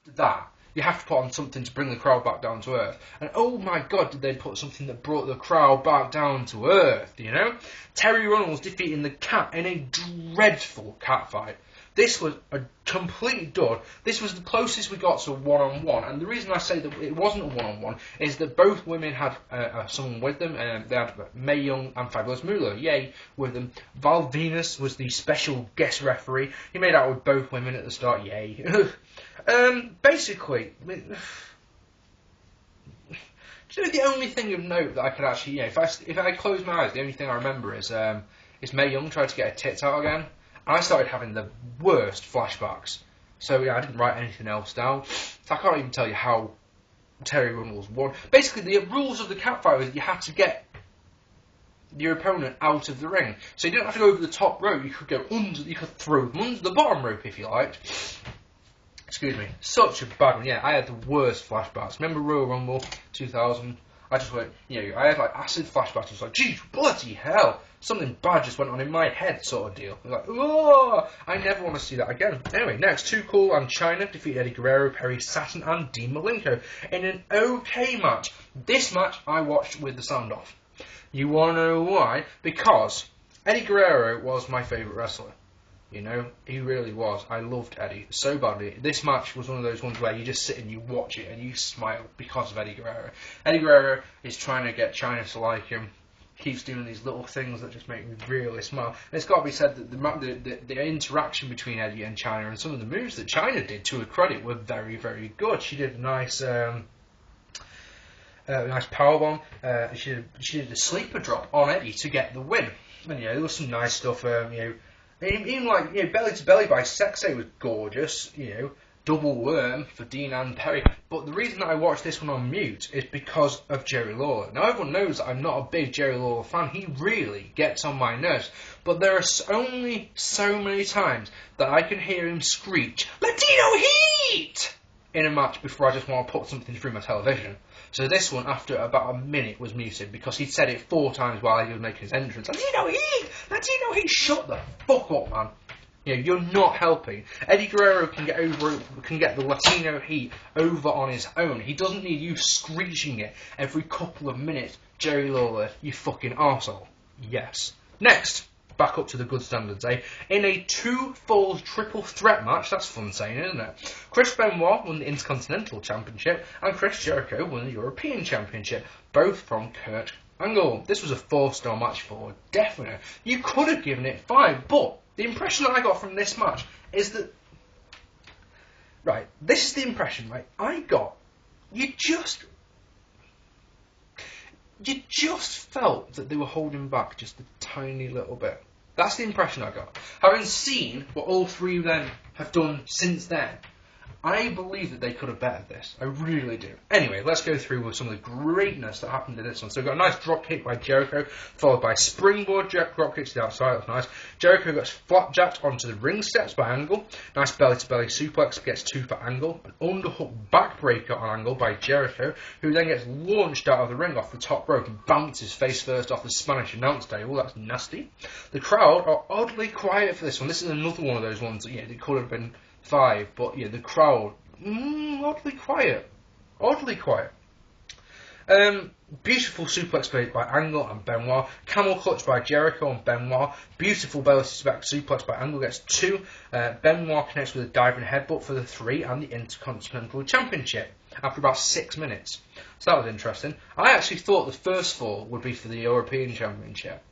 after that, you have to put on something to bring the crowd back down to earth. And oh my god, did they put something that brought the crowd back down to earth, you know? Terri Runnels defeating the Cat in a dreadful cat fight. This was a complete dud. This was the closest we got to a one-on-one. And the reason I say that it wasn't a one-on-one is that both women had someone with them. They had Mae Young and Fabulous Moolah, yay, with them. Val Venus was the special guest referee. He made out with both women at the start, yay. Basically, the only thing of note that I could actually, if I close my eyes, the only thing I remember is Mae Young tried to get her tits out again. I started having the worst flashbacks. So, I didn't write anything else down. So I can't even tell you how Terri Runnels won. Basically, the rules of the cat fight was that you had to get your opponent out of the ring. So you didn't have to go over the top rope. You could go under, you could throw them under the bottom rope if you liked. Excuse me. Such a bad one. Yeah, I had the worst flashbacks. Remember Royal Rumble 2000? I just went, I had like acid flashbacks. I was like, geez, bloody hell. Something bad just went on in my head, sort of deal. I was like, oh, I never want to see that again. Anyway, next, Too Cool and Chyna defeated Eddie Guerrero, Perry Saturn, and Dean Malenko in an okay match. This match I watched with the sound off. You want to know why? Because Eddie Guerrero was my favourite wrestler. He really was. I loved Eddie so badly. This match was one of those ones where you just sit and you watch it and you smile because of Eddie Guerrero. Eddie Guerrero is trying to get Chyna to like him. Keeps doing these little things that just make me really smile. And it's got to be said that the interaction between Eddie and Chyna and some of the moves that Chyna did, to her credit, were very, very good. She did a nice powerbomb. She did a sleeper drop on Eddie to get the win. And there was some nice stuff. Even like belly to belly by Sexay was gorgeous. Double worm for Dean and Perry. But the reason that I watched this one on mute is because of Jerry Lawler. Now everyone knows that I'm not a big Jerry Lawler fan. He really gets on my nerves. But there are only so many times that I can hear him screech, "Latino Heat!" in a match before I just want to put something through my television. So this one, after about a minute, was muted because he'd said it 4 times while he was making his entrance. Latino Heat! Latino Heat! Shut the fuck up, man. You're not helping. Eddie Guerrero can get the Latino Heat over on his own. He doesn't need you screeching it every couple of minutes. Jerry Lawler, you fucking arsehole. Yes. Next, back up to the good standards, eh? In a 2 falls triple threat match, that's fun saying, isn't it? Chris Benoit won the Intercontinental Championship, and Chris Jericho won the European Championship, both from Kurt Angle. This was a 4-star match for definite. You could have given it 5, but the impression that I got from this match is that, right, this is the impression, right, I got, you just felt that they were holding back just a tiny little bit. That's the impression I got. Having seen what all 3 of them have done since then, I believe that they could have bettered this. I really do. Anyway, let's go through with some of the greatness that happened in this one. So we've got a nice drop kick by Jericho, followed by springboard drop kick to the outside. That's nice. Jericho gets flapjacked onto the ring steps by Angle. Nice belly-to-belly suplex, gets 2 for Angle. An underhook backbreaker on Angle by Jericho, who then gets launched out of the ring off the top rope and bounces face first off the Spanish announce table. That's nasty. The crowd are oddly quiet for this one. This is another one of those ones that, it could have been 5, but the crowd, oddly quiet. Oddly quiet. Beautiful suplex played by Angle and Benoit. Camel clutch by Jericho and Benoit. Beautiful belly suplex by Angle gets 2. Benoit connects with a diving headbutt for the 3 and the Intercontinental Championship after about 6 minutes. So that was interesting. I actually thought the first fall would be for the European Championship,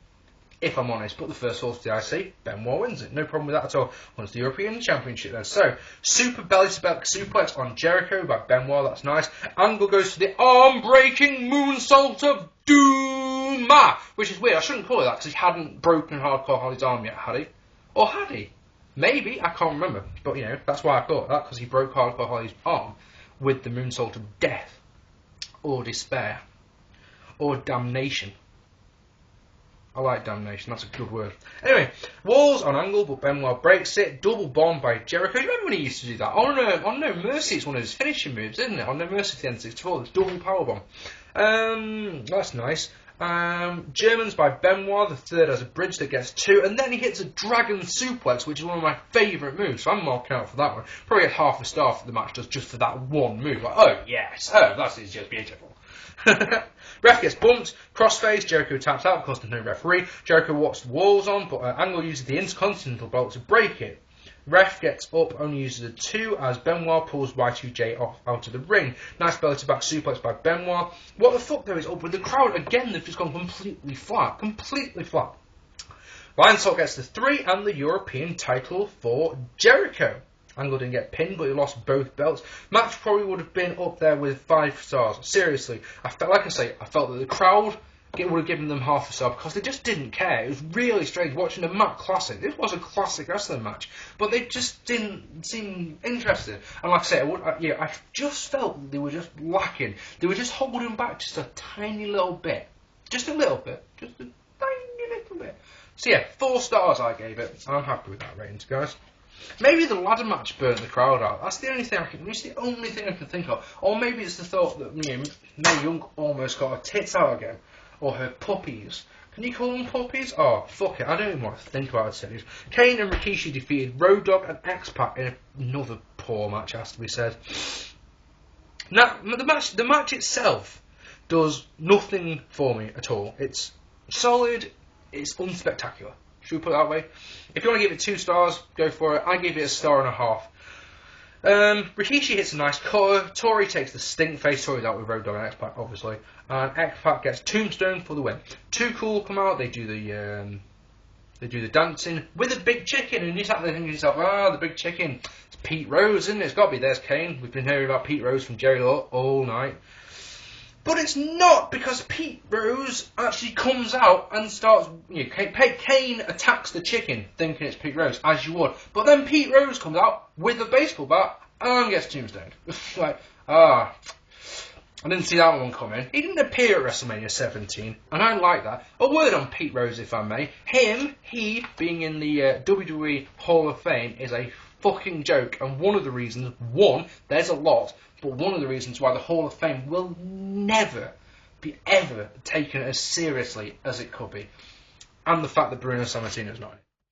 if I'm honest, but the first fall to the IC, Benoit wins it. No problem with that at all. Wins the European Championship then. So, super belly-to-belly suplex on Jericho by Benoit, that's nice. Angle goes to the arm-breaking moonsault of Doom, which is weird. I shouldn't call it that because he hadn't broken Hardcore Holly's arm yet, had he? Or had he? Maybe, I can't remember. But, that's why I thought that, because he broke Hardcore Holly's arm with the moonsault of death, or despair, or damnation. I like damnation, that's a good word. Anyway, walls on Angle, but Benoit breaks it. Double bomb by Jericho. You remember when he used to do that? On No Mercy, it's one of his finishing moves, isn't it? On No Mercy, the N64, it's double powerbomb. That's nice. Germans by Benoit, the third has a bridge that gets 2, and then he hits a dragon suplex, which is one of my favourite moves, so I'm marking out for that one. Probably get half a star for the match just for that one move. Like, oh yes, oh that is just beautiful. Ref gets bumped, crossface, Jericho taps out because there's no referee. Jericho walks the walls on, but Angle uses the Intercontinental Belt to break it. Ref gets up, only uses a 2 as Benoit pulls Y2J out of the ring. Nice belly to back suplex by Benoit. What the fuck though is up with the crowd? Again, they've just gone completely flat. Completely flat. Lionsault gets the 3 and the European title for Jericho. Angle didn't get pinned, but he lost both belts. Match probably would have been up there with 5 stars. Seriously, I felt that the crowd would have given them half a star because they just didn't care. It was really strange watching a Mac Classic. This was a classic wrestling match, but they just didn't seem interested. And like I say, I just felt that they were just lacking. They were just holding back just a tiny little bit. Just a little bit. Just a tiny little bit. So yeah, 4 stars I gave it. I'm happy with that rating, guys. Maybe the ladder match burnt the crowd out. That's the only thing I can think of. Or maybe it's the thought that Mae Young almost got her tits out again. Or her puppies. Can you call them puppies? Oh, fuck it. I don't even want to think about it. Kane and Rikishi defeated Road Dogg and X-Pac in another poor match, has to be said. Now, the match itself does nothing for me at all. It's solid. It's unspectacular. Should we put it that way? If you want to give it 2 stars, go for it. I give it a 1.5 stars. Rikishi hits a nice cutter. Terri takes the stink face. Tori's out with Road Dogg and X-Pac, obviously. And X-Pac gets Tombstone for the win. Too Cool come out. They do the dancing with a big chicken, and you sat there thinking to yourself, the big chicken. It's Pete Rose, isn't it? It's got to be. There's Kane. We've been hearing about Pete Rose from Jericho all night. But it's not, because Pete Rose actually comes out and starts... Kane attacks the chicken, thinking it's Pete Rose, as you would. But then Pete Rose comes out with a baseball bat and gets tombstoned. I didn't see that one coming. He didn't appear at WrestleMania 17, and I like that. A word on Pete Rose, if I may. He being in the WWE Hall of Fame is a fucking joke, and one of the reasons, there's a lot, but one of the reasons why the Hall of Fame will never be ever taken as seriously as it could be. And the fact that Bruno Sammartino's not in it.